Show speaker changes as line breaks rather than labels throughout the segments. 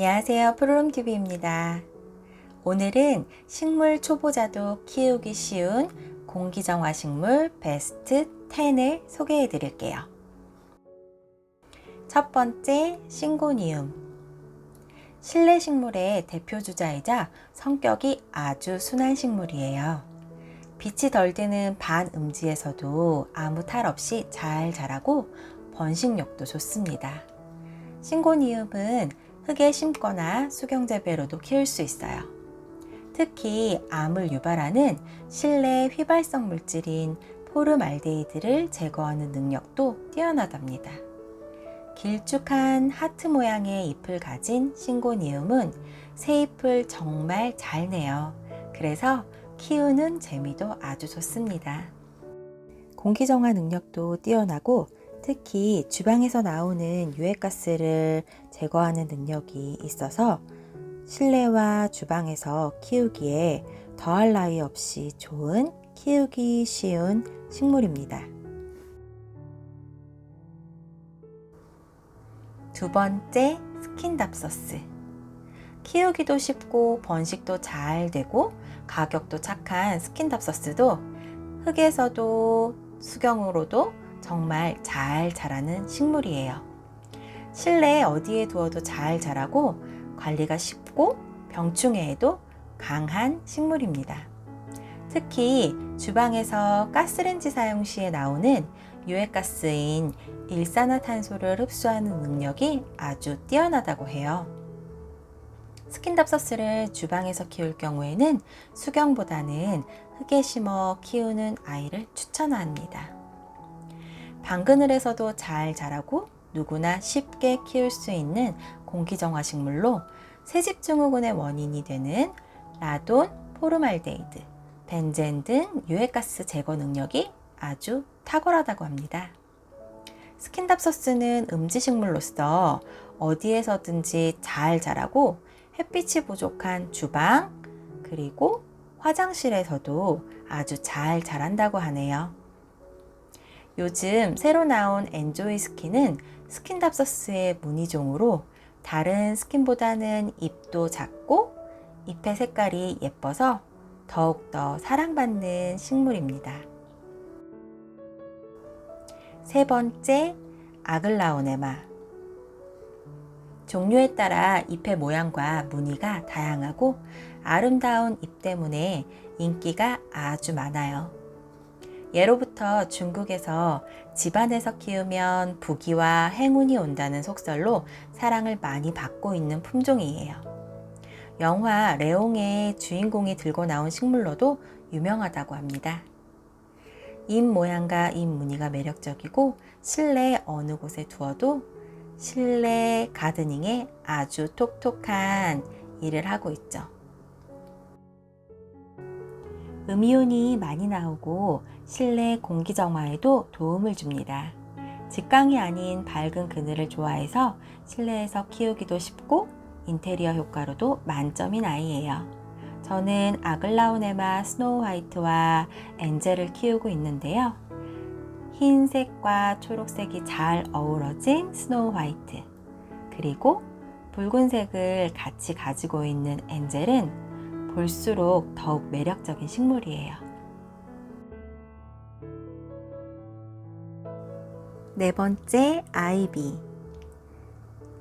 안녕하세요. 푸르름TV입니다. 오늘은 식물 초보자도 키우기 쉬운 공기정화 식물 베스트 10을 소개해 드릴게요. 첫 번째, 싱고니움. 실내 식물의 대표 주자이자 성격이 아주 순한 식물이에요. 빛이 덜 드는 반음지에서도 아무 탈 없이 잘 자라고 번식력도 좋습니다. 싱고니움은 흙에 심거나 수경재배로도 키울 수 있어요. 특히 암을 유발하는 실내 휘발성 물질인 포름알데히드를 제거하는 능력도 뛰어나답니다. 길쭉한 하트 모양의 잎을 가진 싱고니움은 새 잎을 정말 잘 내요. 그래서 키우는 재미도 아주 좋습니다. 공기정화 능력도 뛰어나고 특히 주방에서 나오는 유해가스를 제거하는 능력이 있어서 실내와 주방에서 키우기에 더할 나위 없이 좋은, 키우기 쉬운 식물입니다. 두 번째, 스킨답서스. 키우기도 쉽고 번식도 잘 되고 가격도 착한 스킨답서스도 흙에서도 수경으로도 정말 잘 자라는 식물이에요. 실내 어디에 두어도 잘 자라고 관리가 쉽고 병충해에도 강한 식물입니다. 특히 주방에서 가스레인지 사용 시에 나오는 유해가스인 일산화탄소를 흡수하는 능력이 아주 뛰어나다고 해요. 스킨답서스를 주방에서 키울 경우에는 수경보다는 흙에 심어 키우는 아이를 추천합니다. 방그늘에서도 잘 자라고 누구나 쉽게 키울 수 있는 공기정화 식물로 새집 증후군의 원인이 되는 라돈, 포름알데히드, 벤젠 등 유해가스 제거 능력이 아주 탁월하다고 합니다. 스킨답서스는 음지식물로서 어디에서든지 잘 자라고 햇빛이 부족한 주방 그리고 화장실에서도 아주 잘 자란다고 하네요. 요즘 새로 나온 엔조이 스킨은 스킨답서스의 무늬종으로 다른 스킨보다는 잎도 작고 잎의 색깔이 예뻐서 더욱더 사랑받는 식물입니다. 세 번째, 아글라오네마. 종류에 따라 잎의 모양과 무늬가 다양하고 아름다운 잎 때문에 인기가 아주 많아요. 예로부터 중국에서 집안에서 키우면 부귀와 행운이 온다는 속설로 사랑을 많이 받고 있는 품종이에요. 영화 레옹의 주인공이 들고 나온 식물로도 유명하다고 합니다. 잎 모양과 잎 무늬가 매력적이고 실내 어느 곳에 두어도 실내 가드닝에 아주 톡톡한 일을 하고 있죠. 음이온이 많이 나오고 실내 공기정화에도 도움을 줍니다. 직광이 아닌 밝은 그늘을 좋아해서 실내에서 키우기도 쉽고 인테리어 효과로도 만점인 아이예요. 저는 아글라오네마 스노우 화이트와 엔젤을 키우고 있는데요. 흰색과 초록색이 잘 어우러진 스노우 화이트 그리고 붉은색을 같이 가지고 있는 엔젤은 볼수록 더욱 매력적인 식물이에요. 네 번째, 아이비.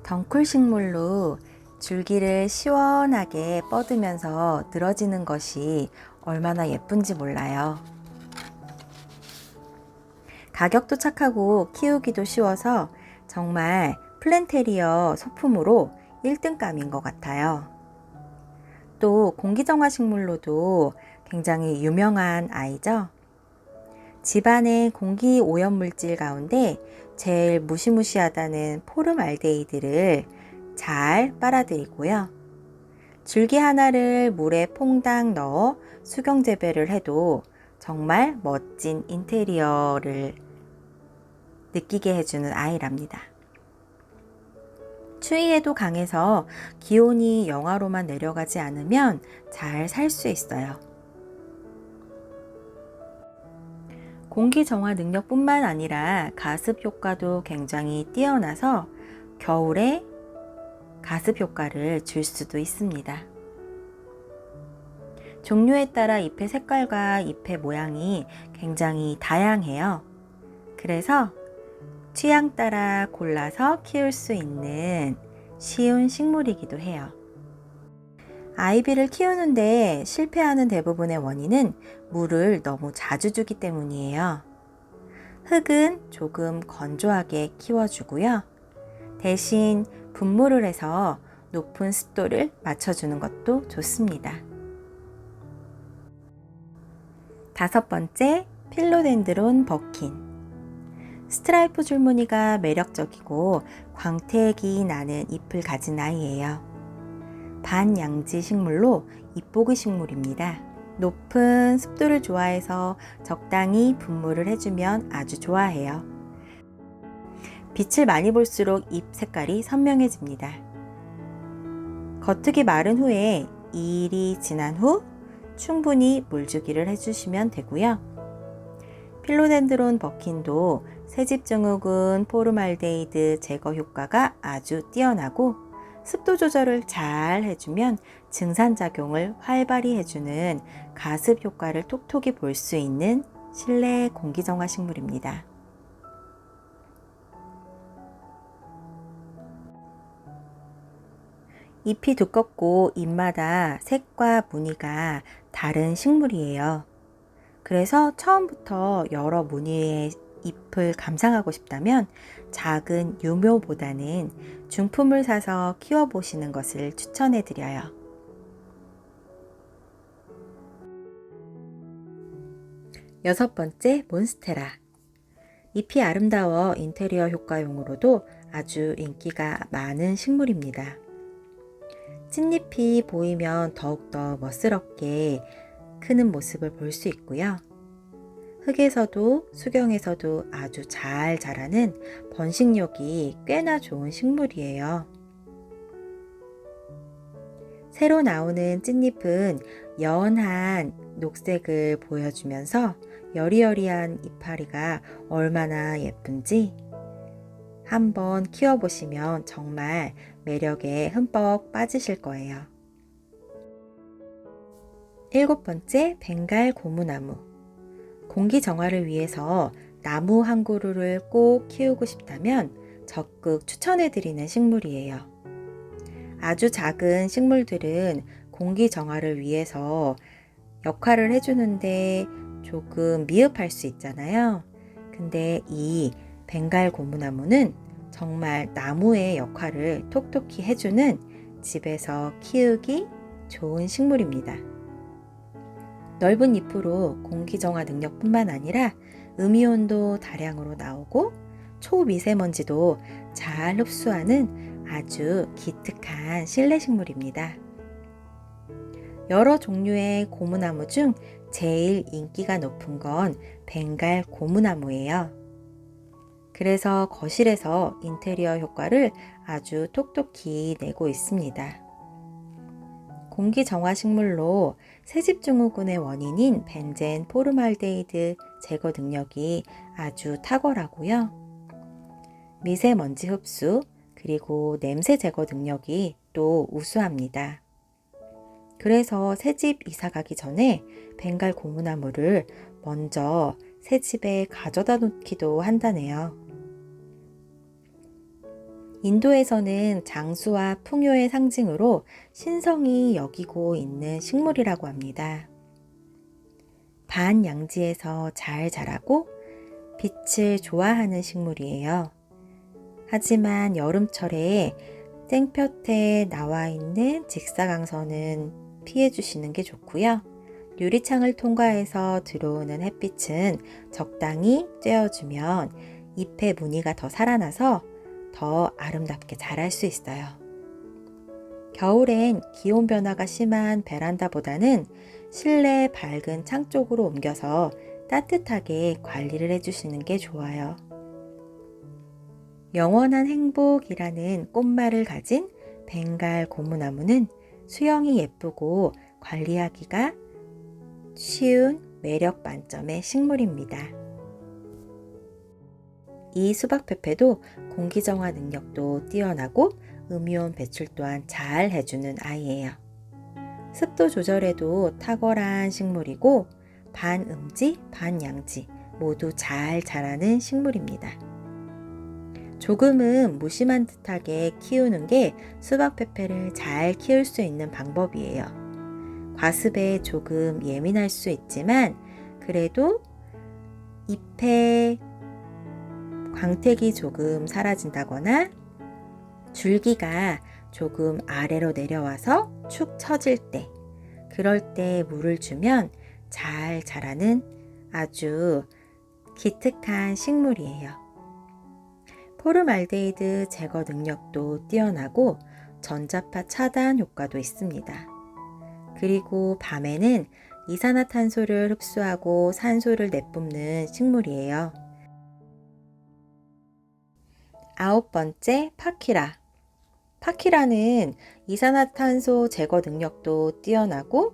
덩쿨 식물로 줄기를 시원하게 뻗으면서 늘어지는 것이 얼마나 예쁜지 몰라요. 가격도 착하고 키우기도 쉬워서 정말 플랜테리어 소품으로 1등감인 것 같아요. 또 공기정화 식물로도 굉장히 유명한 아이죠. 집안의 공기 오염물질 가운데 제일 무시무시하다는 포름알데히드를 잘 빨아들이고요. 줄기 하나를 물에 퐁당 넣어 수경재배를 해도 정말 멋진 인테리어를 느끼게 해주는 아이랍니다. 추위에도 강해서 기온이 영하로만 내려가지 않으면 잘 살 수 있어요. 공기 정화 능력뿐만 아니라 가습 효과도 굉장히 뛰어나서 겨울에 가습 효과를 줄 수도 있습니다. 종류에 따라 잎의 색깔과 잎의 모양이 굉장히 다양해요. 그래서 취향 따라 골라서 키울 수 있는 쉬운 식물이기도 해요. 아이비를 키우는데 실패하는 대부분의 원인은 물을 너무 자주 주기 때문이에요. 흙은 조금 건조하게 키워주고요. 대신 분무를 해서 높은 습도를 맞춰주는 것도 좋습니다. 5번째, 필로덴드론 버킨. 스트라이프 줄무늬가 매력적이고 광택이 나는 잎을 가진 아이예요. 반양지 식물로 잎보기 식물입니다. 높은 습도를 좋아해서 적당히 분무를 해주면 아주 좋아해요. 빛을 많이 볼수록 잎 색깔이 선명해집니다. 겉흙이 마른 후에 2일이 지난 후 충분히 물주기를 해주시면 되고요. 필로덴드론 버킨도 새집 증후군 포르말데이드 제거 효과가 아주 뛰어나고 습도 조절을 잘 해주면 증산작용을 활발히 해주는 가습 효과를 톡톡히 볼 수 있는 실내 공기정화 식물입니다. 잎이 두껍고 잎마다 색과 무늬가 다른 식물이에요. 그래서 처음부터 여러 무늬의 잎을 감상하고 싶다면 작은 유묘보다는 중품을 사서 키워보시는 것을 추천해 드려요. 6번째, 몬스테라. 잎이 아름다워 인테리어 효과용으로도 아주 인기가 많은 식물입니다. 찐잎이 보이면 더욱더 멋스럽게 크는 모습을 볼 수 있고요. 흙에서도 수경에서도 아주 잘 자라는 번식력이 꽤나 좋은 식물이에요. 새로 나오는 찐잎은 연한 녹색을 보여주면서 여리여리한 이파리가 얼마나 예쁜지 한번 키워보시면 정말 매력에 흠뻑 빠지실 거예요. 7번째, 벵갈 고무나무. 공기 정화를 위해서 나무 한 그루를 꼭 키우고 싶다면 적극 추천해드리는 식물이에요. 아주 작은 식물들은 공기 정화를 위해서 역할을 해주는데 조금 미흡할 수 있잖아요. 근데 이 벵갈 고무나무는 정말 나무의 역할을 톡톡히 해주는 집에서 키우기 좋은 식물입니다. 넓은 잎으로 공기정화 능력뿐만 아니라 음이온도 다량으로 나오고 초미세먼지도 잘 흡수하는 아주 기특한 실내식물입니다. 여러 종류의 고무나무 중 제일 인기가 높은 건 벵갈 고무나무예요. 그래서 거실에서 인테리어 효과를 아주 톡톡히 내고 있습니다. 공기정화식물로 새집증후군의 원인인 벤젠 포르말데이드 제거 능력이 아주 탁월하고요. 미세먼지 흡수 그리고 냄새 제거 능력이 또 우수합니다. 그래서 새집 이사 가기 전에 벵갈 고무나무를 먼저 새집에 가져다 놓기도 한다네요. 인도에서는 장수와 풍요의 상징으로 신성히 여기고 있는 식물이라고 합니다. 반양지에서 잘 자라고 빛을 좋아하는 식물이에요. 하지만 여름철에 땡볕에 나와 있는 직사광선은 피해 주시는 게 좋고요. 유리창을 통과해서 들어오는 햇빛은 적당히 쬐어주면 잎의 무늬가 더 살아나서 더 아름답게 자랄 수 있어요. 겨울엔 기온 변화가 심한 베란다보다는 실내 밝은 창 쪽으로 옮겨서 따뜻하게 관리를 해주시는 게 좋아요. 영원한 행복이라는 꽃말을 가진 벵갈 고무나무는 수영이 예쁘고 관리하기가 쉬운 매력 만점의 식물입니다. 이 수박페페도 공기정화 능력도 뛰어나고 음이온 배출 또한 잘 해주는 아이예요. 습도 조절에도 탁월한 식물이고 반음지, 반양지 모두 잘 자라는 식물입니다. 조금은 무심한 듯하게 키우는 게 수박 페페를 잘 키울 수 있는 방법이에요. 과습에 조금 예민할 수 있지만 그래도 잎의 광택이 조금 사라진다거나 줄기가 조금 아래로 내려와서 축 처질 때, 그럴 때 물을 주면 잘 자라는 아주 기특한 식물이에요. 포름알데히드 제거 능력도 뛰어나고 전자파 차단 효과도 있습니다. 그리고 밤에는 이산화탄소를 흡수하고 산소를 내뿜는 식물이에요. 9번째, 파키라. 파키라는 이산화탄소 제거 능력도 뛰어나고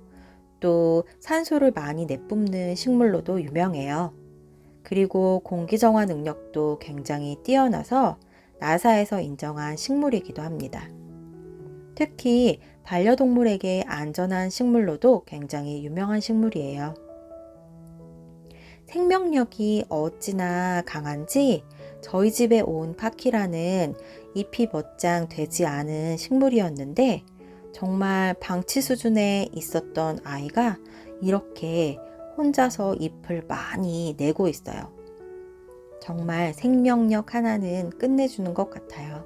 또 산소를 많이 내뿜는 식물로도 유명해요. 그리고 공기정화 능력도 굉장히 뛰어나서 나사에서 인정한 식물이기도 합니다. 특히 반려동물에게 안전한 식물로도 굉장히 유명한 식물이에요. 생명력이 어찌나 강한지 저희 집에 온 파키라는 잎이 멋장 되지 않은 식물이었는데 정말 방치 수준에 있었던 아이가 이렇게 혼자서 잎을 많이 내고 있어요. 정말 생명력 하나는 끝내주는 것 같아요.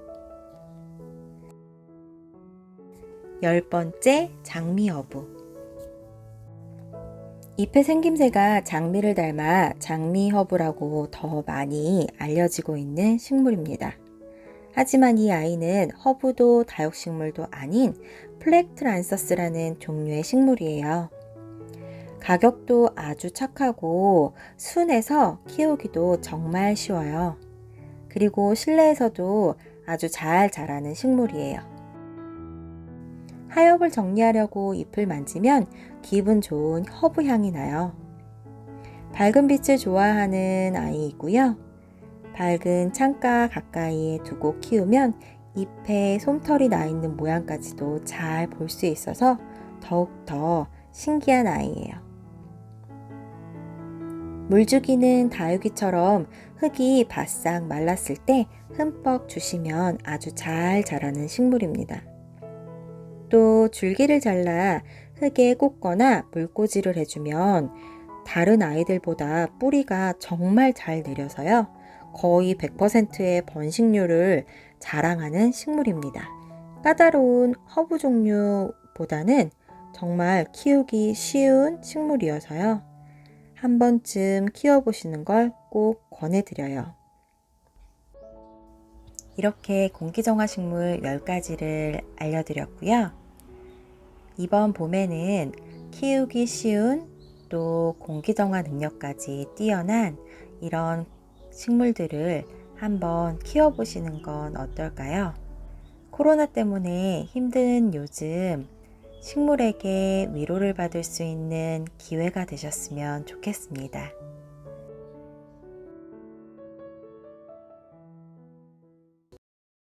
10번째, 장미허브. 잎의 생김새가 장미를 닮아 장미허브라고 더 많이 알려지고 있는 식물입니다. 하지만 이 아이는 허브도 다육식물도 아닌 플렉트란서스라는 종류의 식물이에요. 가격도 아주 착하고 순해서 키우기도 정말 쉬워요. 그리고 실내에서도 아주 잘 자라는 식물이에요. 하엽을 정리하려고 잎을 만지면 기분 좋은 허브 향이 나요. 밝은 빛을 좋아하는 아이이고요. 밝은 창가 가까이에 두고 키우면 잎에 솜털이 나 있는 모양까지도 잘 볼 수 있어서 더욱더 신기한 아이예요. 물주기는 다육이처럼 흙이 바싹 말랐을 때 흠뻑 주시면 아주 잘 자라는 식물입니다. 또 줄기를 잘라 흙에 꽂거나 물꽂이를 해주면 다른 아이들보다 뿌리가 정말 잘 내려서요. 거의 100%의 번식률을 자랑하는 식물입니다. 까다로운 허브 종류보다는 정말 키우기 쉬운 식물이어서요. 한 번쯤 키워보시는 걸 꼭 권해드려요. 이렇게 공기정화 식물 10가지를 알려드렸고요. 이번 봄에는 키우기 쉬운 또 공기정화 능력까지 뛰어난 이런 식물들을 한번 키워보시는 건 어떨까요? 코로나 때문에 힘든 요즘 식물에게 위로를 받을 수 있는 기회가 되셨으면 좋겠습니다.